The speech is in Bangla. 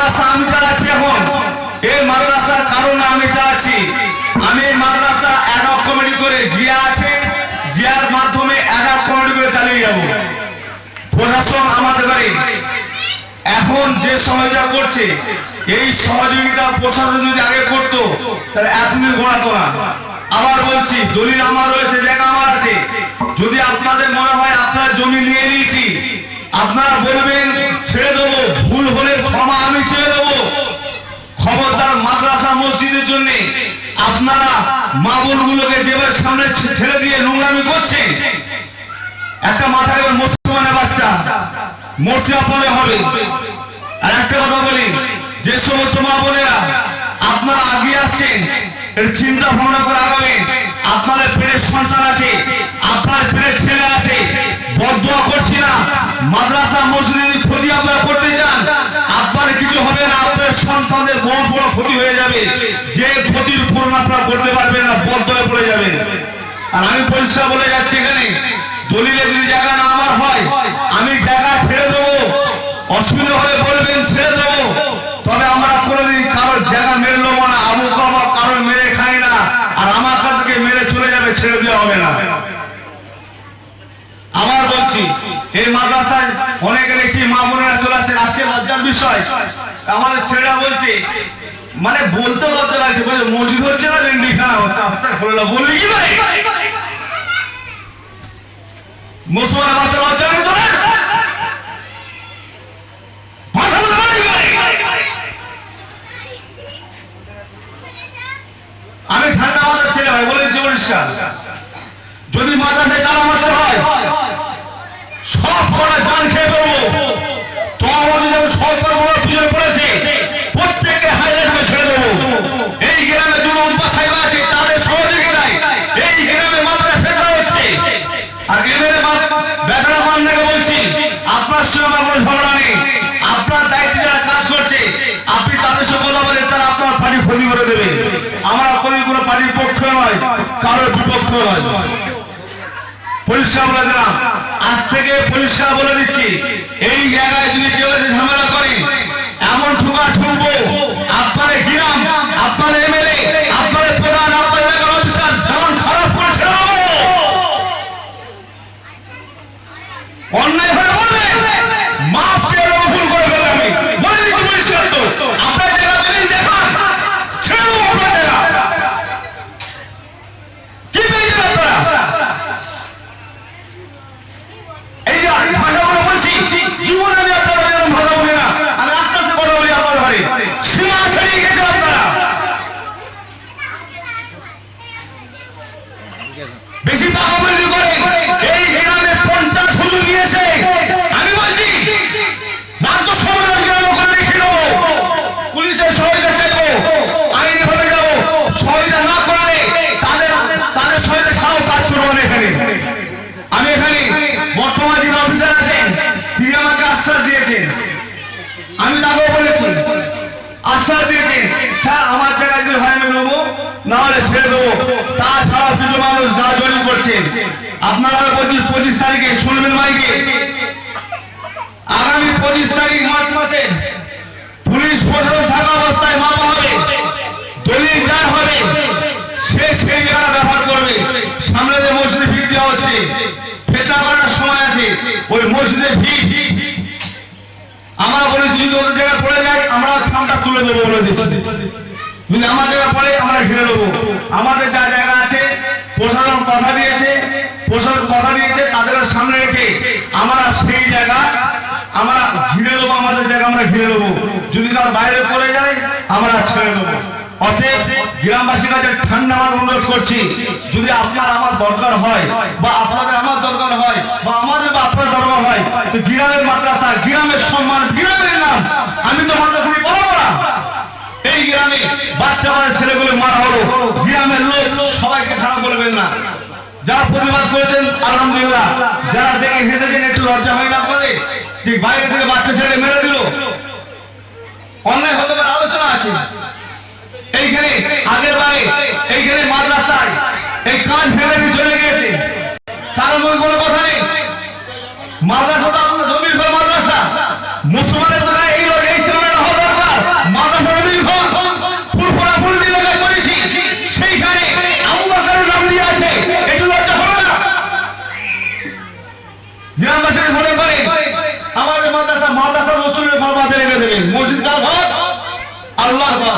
মাদ্রাসা আমি চালাচ্ছি এখন, এই মাদ্রাসার কারণে আমি চালাচ্ছি। আমি এই মাদ্রাসা অ্যাডহক কমিটি করে, জিয়া আছে, জিয়ার মাধ্যমে অ্যাডহক কমিটি করে চালিয়ে যাব। প্রশাসন আমাদের বাড়ি এখন যে সহযোগিতা করছে, এই সহযোগিতা প্রশাসন যদি আগে করতো তাহলে এতদিন গোড়াতো না। আবার বলছি, দলিল আমার রয়েছে, জায়গা আমার আছে। যদি আপনাদের মনে হয় আপনার জমি নিয়ে নিয়েছি, আপনারা বলবেন ছেড়ে দেবো, ভুল হলে ক্ষমা আমি ছেড়ে দেবো। খবরদার মাদ্রাসা মসজিদের জন্য আপনারা মা বোনগুলোকে যেভাবে সামনে ছেড়ে দিয়ে নোংরামি করছেন, একটা মাথায় মুসলমানের বাচ্চা মূর্তি আপনে হবে। আর একটা কথা বলি, যে সমস্ত মা বোনেরা আপনারা আগিয়ে আসছেন, এর চিন্তা ভাবনা করে আগাবেন। আপনাদের পেটের সন্তান আছে, আপনার পেটের ছেলে আছে, বদদোয়া করছি না। মাদ্রাসা মসজিদের ক্ষতি আপনারা করতে চান, আপনার কিছু হবে না, আপনার সন্তানদের বড় বড় ক্ষতি হয়ে যাবে। যে ক্ষতির পূরণ আপনারা করতে পারবেন না, বদদোয়া পড়ে যাবেন। আর আমি পরিষ্কার বলে যাচ্ছি, এখানে দলিলে যদি জায়গা না আমার হয়, আমি জায়গা ছেড়ে দেবো। অসুবিধা হলে বলবেন ছেড়ে দেবো, তবে আমরা কোনোদিন কারোর জায়গা মেরে নেবো না। আবু বাবা কারোর মেরে খাই না, আর আমার কাছে মেরে চলে যাবে, ছেড়ে দেওয়া হবে না। আবার বলছি, এই মাদ্রাসায় অনেকে দেখছি মা বোনেরা চলে আসছে। আজকে লজ্জার বিষয়, আমাদের ছেলেরা বলছে, মানে বলতে লজ্জা লাগছে, বলে মসজিদ হচ্ছে না লেন্ডিখানা হচ্ছে। আস্তে খোলা বললি কি ভাই, মুসলমান বাচ্চা লজ্জা নেই তো না? আমি ঠান্ডা মাথার ছেলে ভাই, বলেছি পরিষ্কার, যদি মাদ্রাসায় তালা মারতে হয় সব কটা জান খেয়ে দেবো। তো আমাদের যেমন সরকারগুলো পিছনে পড়েছে, প্রত্যেককে হাজার করে ছেড়ে দেবো। এই গ্রামে দুটো উপাসাইবা আছে, তাদের সহযোগিতায় এই গ্রামে মাদ্রাসা ফেরা হচ্ছে। আর গ্রামের বেতনা মান্নাকে বলছি, আপনার সঙ্গে আমার কোনো ঝগড়া নেই। আপনার দায়িত্বে যারা কাজ করছে, আপনি তাদের সঙ্গে কথা বলেন, তারা আপনার পার্টি ক্ষতি করে দেবে। আমরা কোনো পার্টির পক্ষে নয়, কারোর বিপক্ষ নয়। পরিষ্কার বলে দিলাম, আজ থেকে পরিষ্কার বলে দিচ্ছি, এই জায়গায় যদি কেউ ঝামেলা করে, এমন ঠোকা ঠুকবো, আপনার গ্রাম, আপনার এমএলএ, আপনার প্রধান, আপনার এলাকার অফিসার যখন খারাপ করে ছেড়ে দেবো। অন্যায় হলে বলবেন, মাপ চেয়ে ভুল করে ফেলে আমি বলে দিচ্ছি পরিষ্কার। তো আপনার জায়গা দিলেন দেখান, ছেড়ে দেবো আপনার জায়গা। কি পেয়েছেন আপনারা? এই যে ভাষাগুলো বলছি, জীবনে আমি আপনারা যেরকম ভাষা বলি না, আমি আস্তে আস্তে কথা বলি আপনার ঘরে। সীমা ছাড়িয়ে গেছে আপনারা, বেশি পাকাপাকি করে এই গ্রামে 50 হুজুর গিয়েছে। আমি বলছি রাজ্য সরকার গ্রামে করে রেখে দেবো, পুলিশের সহায়তা চাইবো, আইনি ভাবে যাবো। সহায়তা না করলে তাদের সহায়তা ছাড়াও কাজ করবো না এখানে। আমি এখানে বর্তমান যিনি অফিসার আছেন, তিনি আমাকে আশ্বাস দিয়েছেন, আমি তাকেও বলেছি, আশ্বাস দিয়েছেন, স্যার আমার জায়গায় যদি হয় আমি নেবো, না হলে ছেড়ে দেবো। তাছাড়াও কিছু মানুষ গা জড়ি করছেন। আপনারা 25 তারিখে শুনবেন মাইকে, আগামী 25 তারিখ মার্চ মাসে পুলিশ প্রশাসন থাকা অবস্থায় মাপা হবে। দলিল যার হবে সে সেই জায়গা ব্যবহার করবে। সামনে যে মসজিদে ভিড় দেওয়া হচ্ছে, ফেতনা করার সময় আছে, ওই মসজিদে ভিড় আমরা বলেছি যদি ওদের জায়গায় পড়ে যায় আমরা থামটা তুলে দেবো বলে দিচ্ছি। যদি আমার জায়গায় পড়ে আমরা ঘিরে দেবো। আমাদের যা জায়গা আছে প্রশাসন কথা দিয়েছে, তাদের সামনে রেখে আমরা সেই জায়গা আমরা ঘিরে দেবো। আমাদের জায়গা আমরা ঘিরে দেবো, যদি তার বাইরে পড়ে যায় আমরা ছেড়ে দেবো। অতএব গ্রামবাসীর কাছে ঠান্ডা মাথায় অনুরোধ করছি, যদি আপনার আমার দরকার হয় বা আপনাদের আমার দরকার হয় বা আমাদের বা আপনার দরকার হয়, তো গ্রামের মাদ্রাসা, গ্রামের সম্মান, গ্রামের নাম, আমি তো মাদ্রাসা বলবো না। এই গ্রামে বাচ্চা বাচ্চা ছেলেগুলো মারা হলো, গ্রামের লোক সবাইকে খারাপ বলবেন না। যারা প্রতিবাদ করেছেন আলহামদুলিল্লাহ, যারা দেখে হেসেছেন একটু লজ্জা হয় না করে যে বাইরে থেকে বাচ্চা ছেলে মেরে দিল, অন্যায় হতে পারে, আলোচনা আছে। এইখানে আগের বারে এইখানে মাদ্রাসায় এই কাজ ফেলে